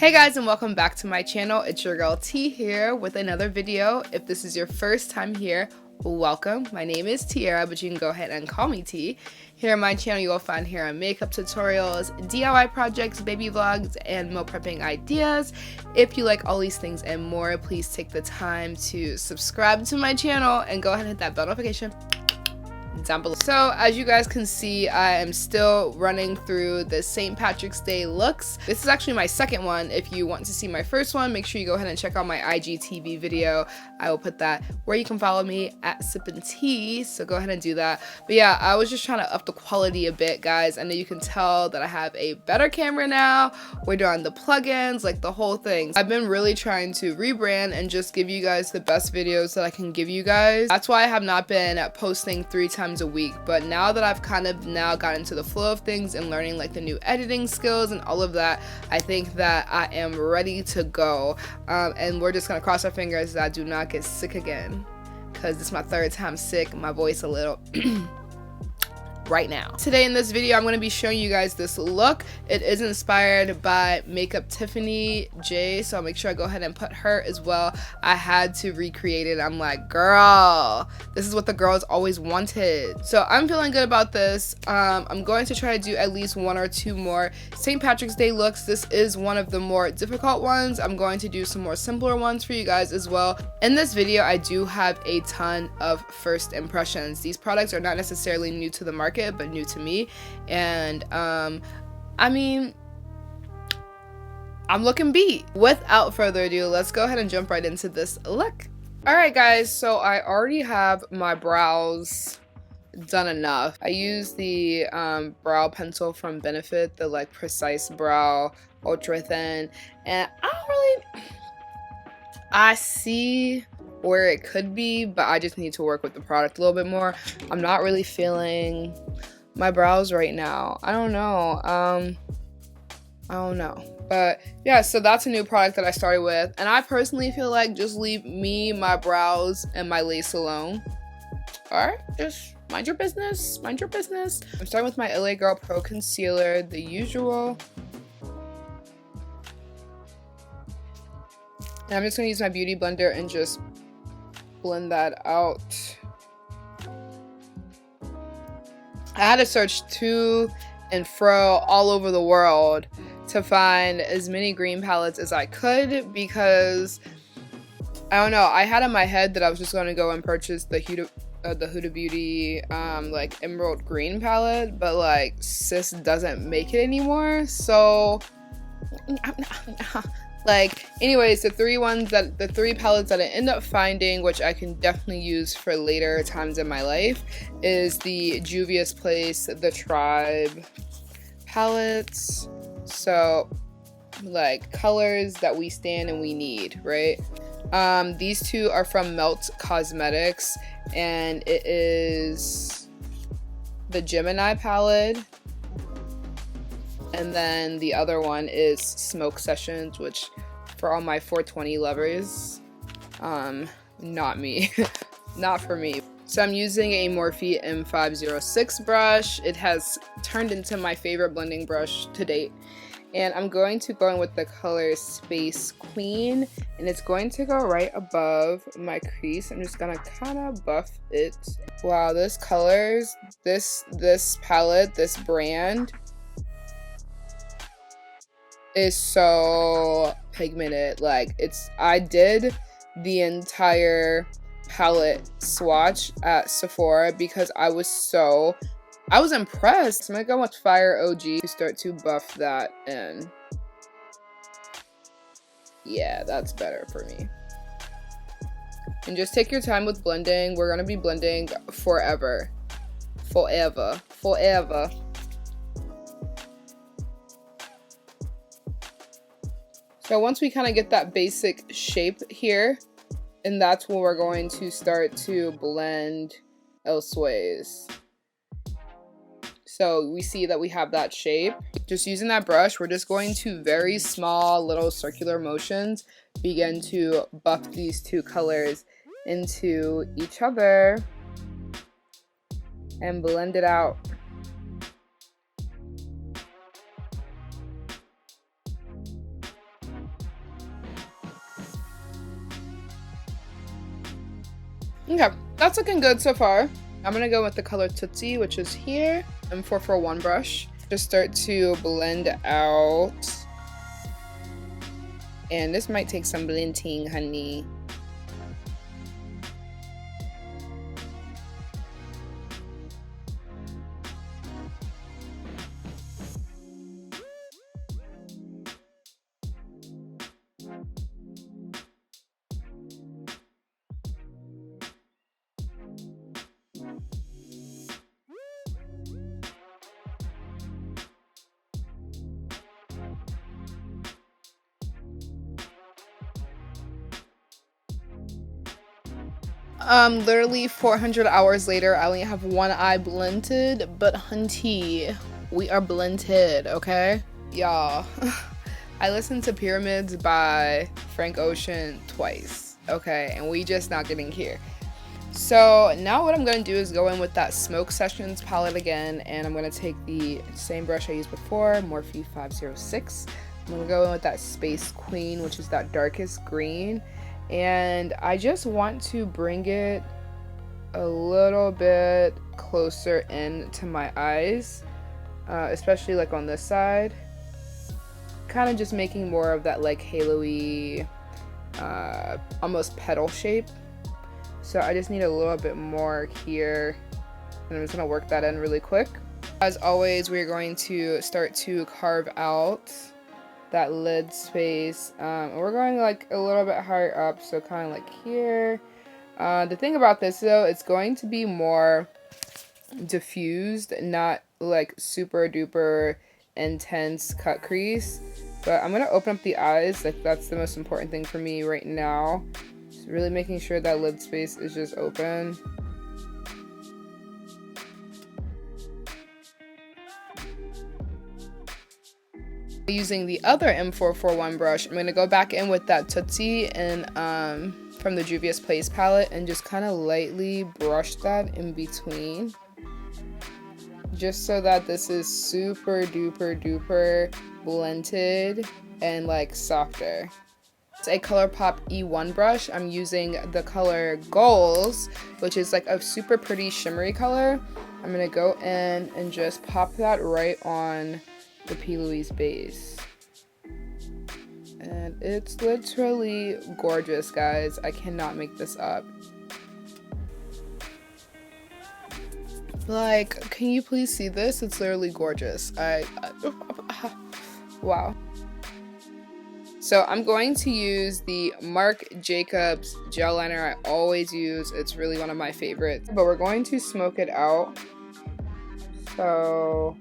Hey guys, and welcome back to my channel. It's your girl T here with another video. If this is your first time here, welcome. My name is Tiara, but you can go ahead and call me T. Here on my channel, you will find hair and makeup tutorials, DIY projects, baby vlogs, and meal prepping ideas. If you like all these things and more, please take the time to subscribe to my channel and go ahead and hit that bell notification down below. So as you guys can see, I am still running through the St. Patrick's Day looks. This is actually my second one. If you want to see my first one, make sure you go ahead and check out my IGTV video. I will put that where you can follow me at Sippin' Tea, so go ahead and do that. But yeah, I was just trying to up the quality a bit, guys. I know you can tell that I have a better camera now. We're doing the plugins, like the whole thing. I've been really trying to rebrand and just give you guys the best videos that I can give you guys. That's why I have not been posting 3 times a week, but now that I've kind of now got into the flow of things and learning like the new editing skills and all of that, I think that I am ready to go, and we're just gonna cross our fingers that I do not get sick again, because this is my 3rd time sick. My voice a little right now. Today in this video, I'm going to be showing you guys this look. It is inspired by Makeup Tiffany J, so I'll make sure I go ahead and put her as well. I had to recreate it. I'm like, girl, this is what the girls always wanted. So I'm feeling good about this. I'm going to try to do at least 1 or 2 more St. Patrick's Day looks. This is one of the more difficult ones. I'm going to do some more simpler ones for you guys as well. In this video, I do have a ton of first impressions. These products are not necessarily new to the market, but new to me, and I mean, I'm looking beat. Without further ado, let's go ahead and jump right into this look. Alright guys, so I already have my brows done enough. I use the brow pencil from Benefit, the like Precise Brow Ultra Thin, and I see where it could be, but I just need to work with the product a little bit more. I'm not really feeling my brows right now. I don't know. But yeah, so that's a new product that I started with, and I personally feel like just leave me, my brows, and my lace alone. Alright, just mind your business. Mind your business. I'm starting with my LA Girl Pro Concealer, the usual. And I'm just gonna use my beauty blender and just blend that out. I had to search to and fro all over the world to find as many green palettes as I could, because I don't know, I had in my head that I was just going to go and purchase the Huda Beauty like emerald green palette, but like sis doesn't make it anymore, so like, anyways, the 3 palettes that I end up finding, which I can definitely use for later times in my life, is the Juvia's Place, the Tribe palettes. So, like, colors that we stand and we need, right? These 2 are from Melt Cosmetics, and it is the Gemini palette. And then the other one is Smoke Sessions, which for all my 420 lovers, not me, not for me. So I'm using a Morphe M506 brush. It has turned into my favorite blending brush to date. And I'm going to go in with the color Space Queen, and it's going to go right above my crease. I'm just gonna kind of buff it. Wow, this colors, this palette, this brand is so pigmented. Like, I did the entire palette swatch at Sephora because I was impressed. I'm gonna go with Fire OG to start to buff that in. Yeah, that's better for me. And just take your time with blending. We're gonna be blending forever. Forever. So once we kind of get that basic shape here, and that's when we're going to start to blend elsewise. So we see that we have that shape. Just using that brush, we're just going to very small little circular motions begin to buff these 2 colors into each other and blend it out. Okay, that's looking good so far. I'm gonna go with the color Tootsie, which is here, and 441 brush. Just start to blend out. And this might take some blending, honey. Literally 400 hours later, I only have one eye blended, but hunty, we are blended, okay? Y'all, I listened to Pyramids by Frank Ocean twice, okay? And we just not getting here. So now what I'm gonna do is go in with that Smoke Sessions palette again, and I'm gonna take the same brush I used before, Morphe 506. I'm gonna go in with that Space Queen, which is that darkest green. And I just want to bring it a little bit closer in to my eyes, especially like on this side. Kind of just making more of that like halo-y, almost petal shape. So I just need a little bit more here. And I'm just gonna work that in really quick. As always, we're going to start to carve out that lid space, and we're going like a little bit higher up, so kind of like here. The thing about this though, it's going to be more diffused, not like super duper intense cut crease, but I'm gonna open up the eyes. Like that's the most important thing for me right now, just really making sure that lid space is just open. Using the other M441 brush, I'm going to go back in with that Tootsie and from the Juvia's Place palette and just kind of lightly brush that in between, just so that this is super duper duper blended and like softer. It's a ColourPop E1 brush. I'm using the color Goals, which is like a super pretty shimmery color. I'm going to go in and just pop that right on the P. Louise base, and it's literally gorgeous, guys. I cannot make this up. Like, can you please see this? It's literally gorgeous. Wow. So I'm going to use the Marc Jacobs gel liner I always use. It's really one of my favorites, but we're going to smoke it out. So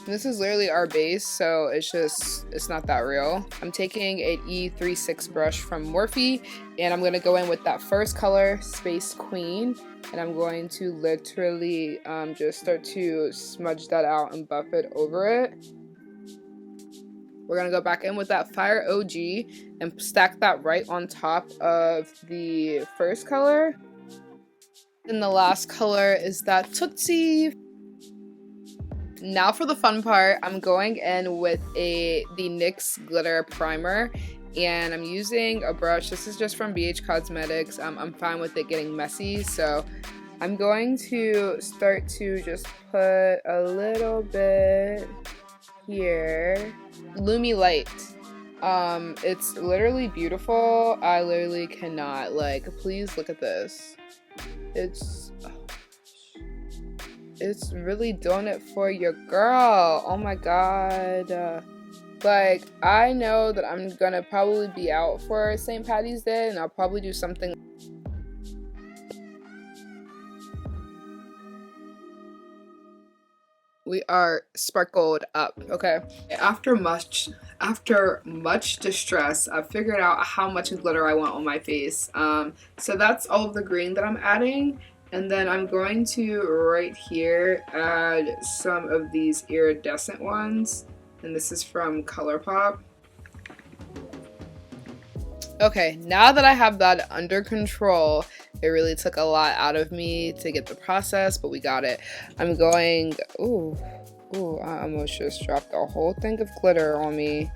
this is literally our base, so it's not that real. I'm taking an E36 brush from Morphe, and I'm going to go in with that first color, Space Queen, and I'm going to literally just start to smudge that out and buff it over it. We're going to go back in with that Fire OG and stack that right on top of the first color. And the last color is that Tootsie. Now for the fun part, I'm going in with the NYX Glitter Primer, and I'm using a brush. This is just from BH Cosmetics. I'm fine with it getting messy, so I'm going to start to just put a little bit here. Lumi Light. It's literally beautiful. I literally cannot, like, please look at this. It's really doing it for your girl. Oh my god. Like, I know that I'm gonna probably be out for St. Patty's Day, and I'll probably do something. We are sparkled up, okay? After much distress, I figured out how much glitter I want on my face. So that's all of the green that I'm adding. And then I'm going to, right here, add some of these iridescent ones. And this is from ColourPop. Okay, now that I have that under control, it really took a lot out of me to get the process, but we got it. I'm going, ooh, I almost just dropped a whole thing of glitter on me.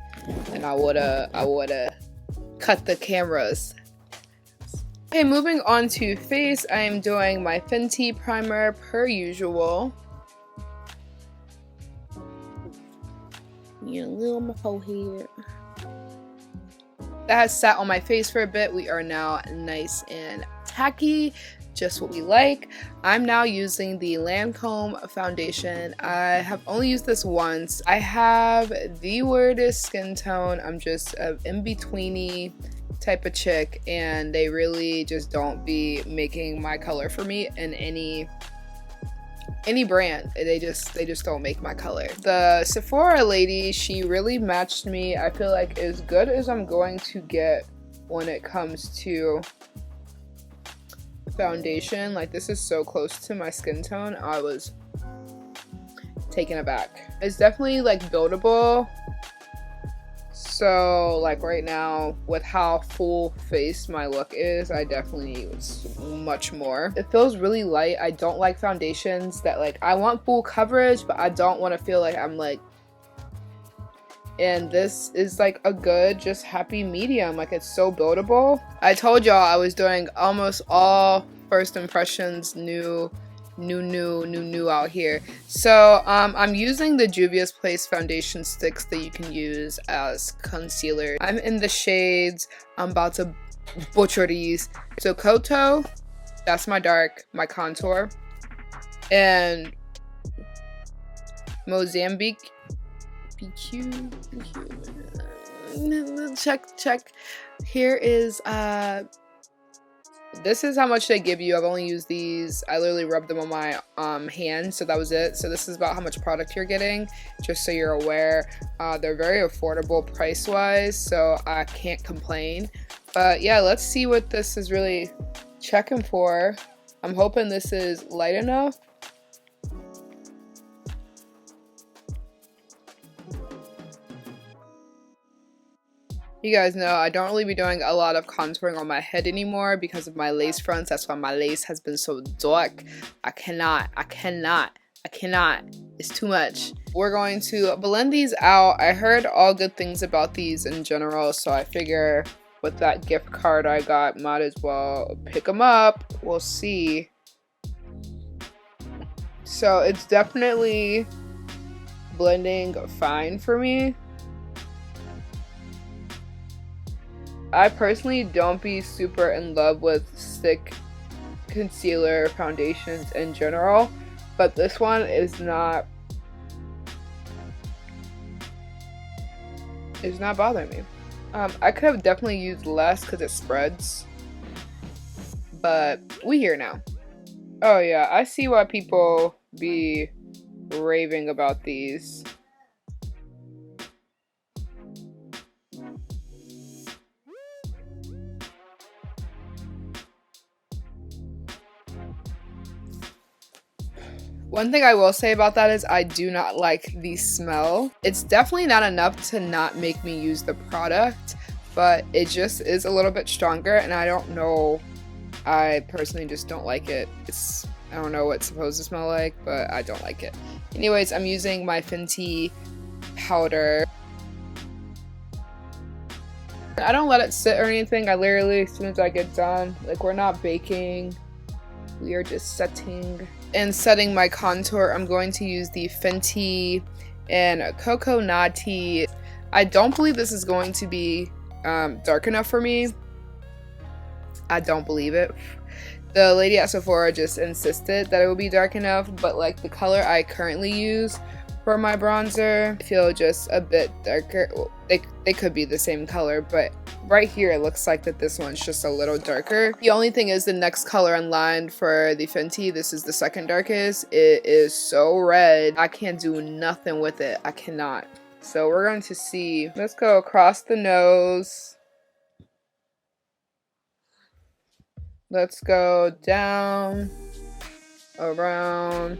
And I woulda cut the cameras. Okay, moving on to face, I am doing my Fenty primer per usual. Yeah, a little on my forehead. That has sat on my face for a bit. We are now nice and tacky, just what we like. I'm now using the Lancome foundation. I have only used this once. I have the weirdest skin tone. I'm just an in-betweeny type of chick, and they really just don't be making my color for me in any brand. They just don't make my color. The Sephora lady, she really matched me. I feel like as good as I'm going to get when it comes to foundation. Like, this is so close to my skin tone. I was taken aback. It's definitely like buildable. So like right now, with how full face my look is, I definitely need much more. It feels really light. I don't like foundations that, like, I want full coverage, but I don't want to feel like I'm like, and this is like a good, just happy medium. Like, it's so buildable. I told y'all I was doing almost all first impressions new out here. So I'm using the Juvia's Place foundation sticks that you can use as concealer. I'm in the shades, I'm about to butcher these. So Koto, that's my dark, my contour, and Mozambique BQ. Check. Here is this is how much they give you. I've only used these. I literally rubbed them on my hand, so that was it. So this is about how much product you're getting, just so you're aware. They're very affordable price wise, so I can't complain. But yeah, let's see what this is really checking for. I'm hoping this is light enough. You guys know I don't really be doing a lot of contouring on my head anymore because of my lace fronts. That's why my lace has been so dark. I cannot. It's too much. We're going to blend these out. I heard all good things about these in general, so I figure with that gift card I got, might as well pick them up. We'll see. So it's definitely blending fine for me. I personally don't be super in love with stick concealer foundations in general, but this one is not, it's not bothering me. I could have definitely used less because it spreads, but we here now. Oh yeah, I see why people be raving about these. One thing I will say about that is I do not like the smell. It's definitely not enough to not make me use the product, but it just is a little bit stronger, and I don't know. I personally just don't like it. I don't know what it's supposed to smell like, but I don't like it. Anyways, I'm using my Fenty powder. I don't let it sit or anything. I literally, as soon as I get done, like, we're not baking. We are just setting. And setting my contour, I'm going to use the Fenty and Coco Naughty. I don't believe this is going to be dark enough for me. I don't believe it. The lady at Sephora just insisted that it would be dark enough, but like the color I currently use for my bronzer, I feel just a bit darker. Well, they could be the same color, but right here it looks like that this one's just a little darker. The only thing is the next color in line for the Fenty, this is the second darkest. It is so red. I can't do nothing with it. I cannot. So we're going to see. Let's go across the nose. Let's go down, around.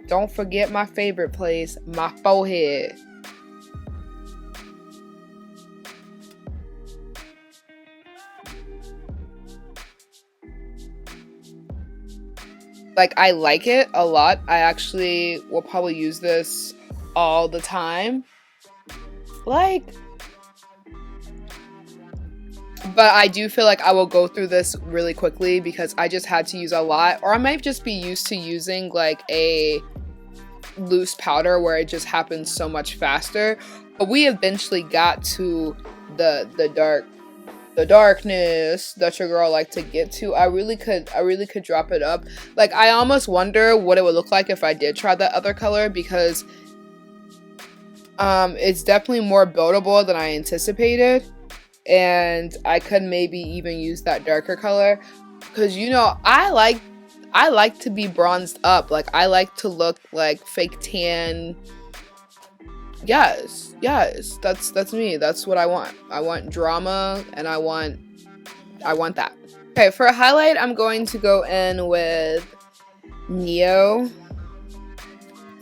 Don't forget my favorite place, my forehead. Like, I like it a lot. I actually will probably use this all the time. Like, But I do feel like I will go through this really quickly because I just had to use a lot, or I might just be used to using like a loose powder where it just happens so much faster. But we eventually got to the darkness that your girl like to get to. I really could drop it up. Like, I almost wonder what it would look like if I did try that other color, because it's definitely more buildable than I anticipated, and I could maybe even use that darker color, because you know I like to be bronzed up. Like, I like to look like fake tan. Yes, that's me. That's what I want. I want drama, and I want that. Okay, for a highlight, I'm going to go in with Neo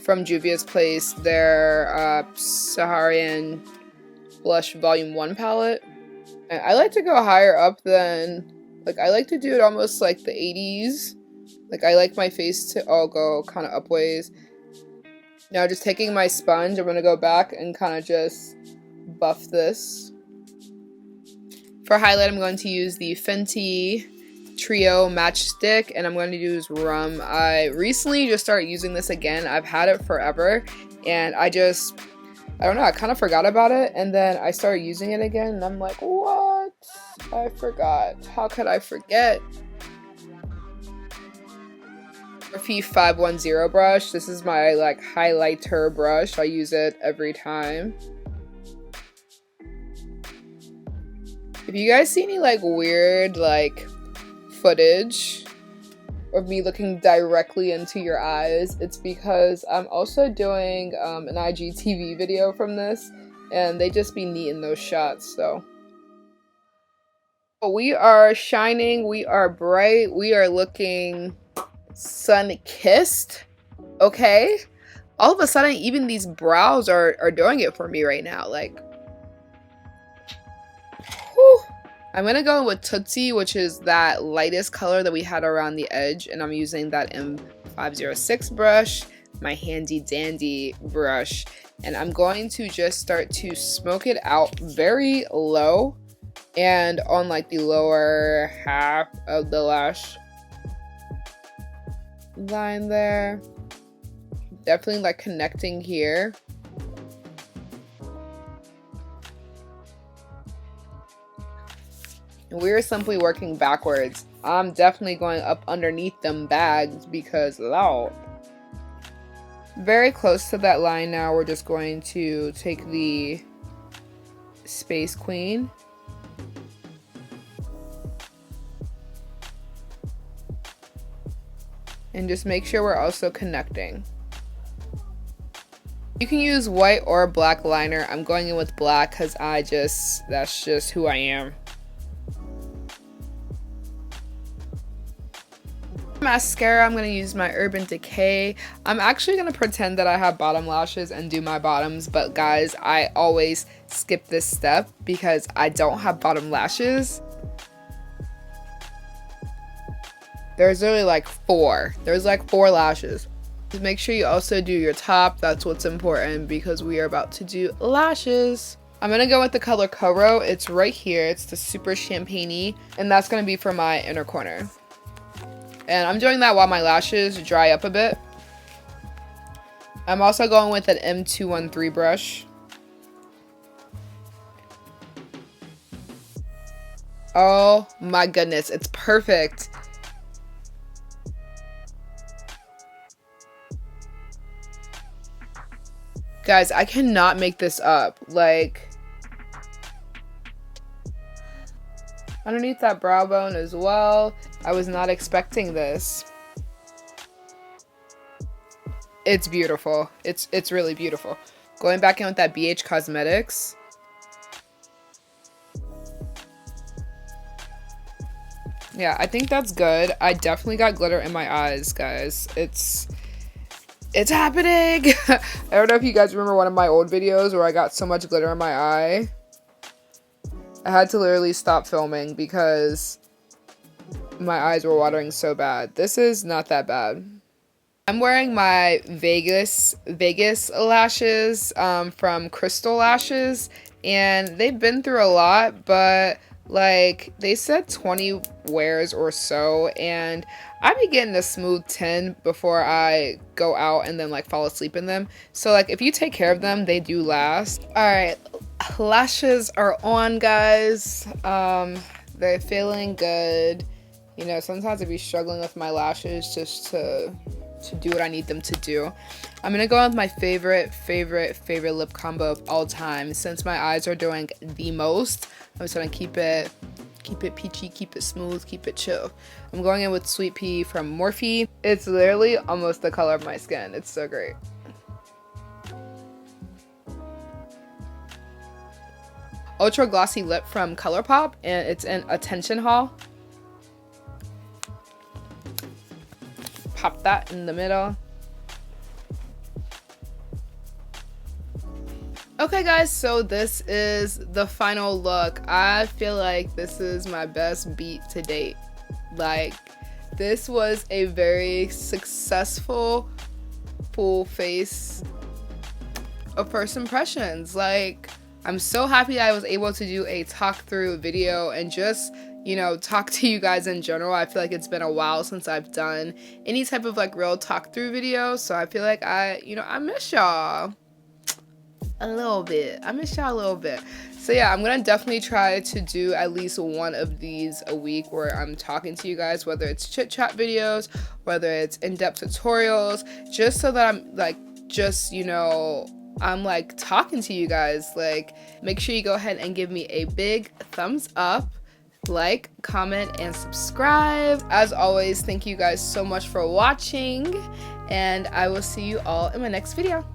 from Juvia's Place, their Saharan Blush Volume 1 palette. And I like to go higher up than, like, I like to do it almost like the 80s. Like, I like my face to all go kind of upways. Now, just taking my sponge, I'm going to go back and kind of just buff this. For highlight, I'm going to use the Fenty Trio Match Stick, and I'm going to use Rum. I recently just started using this again. I've had it forever, and I don't know, I kind of forgot about it, and then I started using it again, and I'm like, what? I forgot. How could I forget? Morphe 510 brush. This is my like highlighter brush. I use it every time. If you guys see any like weird like footage of me looking directly into your eyes, it's because I'm also doing an IGTV video from this, and they just be neat in those shots. So we are shining, we are bright, we are looking sun-kissed. Okay, all of a sudden even these brows are doing it for me right now. Like, whew. I'm gonna go with Tootsie, which is that lightest color that we had around the edge, and I'm using that M506 brush, my handy dandy brush, and I'm going to just start to smoke it out very low and on like the lower half of the lash line there. Definitely like connecting here. And we're simply working backwards. I'm definitely going up underneath them bags because loud. Very close to that line now. We're just going to take the Space Queen. And just make sure we're also connecting. You can use white or black liner. I'm going in with black because that's just who I am. Mascara, I'm going to use my Urban Decay. I'm actually going to pretend that I have bottom lashes and do my bottoms, but guys, I always skip this step because I don't have bottom lashes. There's literally like four. There's like 4 lashes. Just make sure you also do your top. That's what's important because we are about to do lashes. I'm going to go with the color Koro. It's right here. It's the Super Champagne-y, and that's going to be for my inner corner. And I'm doing that while my lashes dry up a bit. I'm also going with an M213 brush. Oh my goodness, it's perfect. Guys, I cannot make this up. Like, underneath that brow bone as well. I was not expecting this. It's beautiful. It's really beautiful. Going back in with that BH Cosmetics. Yeah, I think that's good. I definitely got glitter in my eyes, guys. It's happening. I don't know if you guys remember one of my old videos where I got so much glitter in my eye. I had to literally stop filming because my eyes were watering so bad. This is not that bad. I'm wearing my Vegas lashes from Crystal Lashes, and they've been through a lot, but Like, they said 20 wears or so, and I be getting a smooth 10 before I go out and then like fall asleep in them. So like if you take care of them, they do last. All right, lashes are on, guys. They're feeling good. You know, sometimes I be struggling with my lashes just to do what I need them to do. I'm gonna go with my favorite lip combo of all time. Since my eyes are doing the most, I'm just gonna keep it peachy, keep it smooth, keep it chill. I'm going in with Sweet Pea from Morphe. It's literally almost the color of my skin. It's so great. Ultra Glossy Lip from ColourPop, and it's in Attention Haul. Pop that in the middle. Okay guys, so this is the final look. I feel like this is my best beat to date. Like, this was a very successful full face of first impressions. Like, I'm so happy I was able to do a talk through video and just, you know, talk to you guys in general. I feel like it's been a while since I've done any type of like real talk through video, so I feel like I miss y'all a little bit. So yeah, I'm gonna definitely try to do at least one of these a week where I'm talking to you guys, whether it's chit chat videos, whether it's in-depth tutorials, just so that I'm like, just, you know, I'm like talking to you guys. Like, make sure you go ahead and give me a big thumbs up, like, comment, and subscribe. As always, thank you guys so much for watching, and I will see you all in my next video.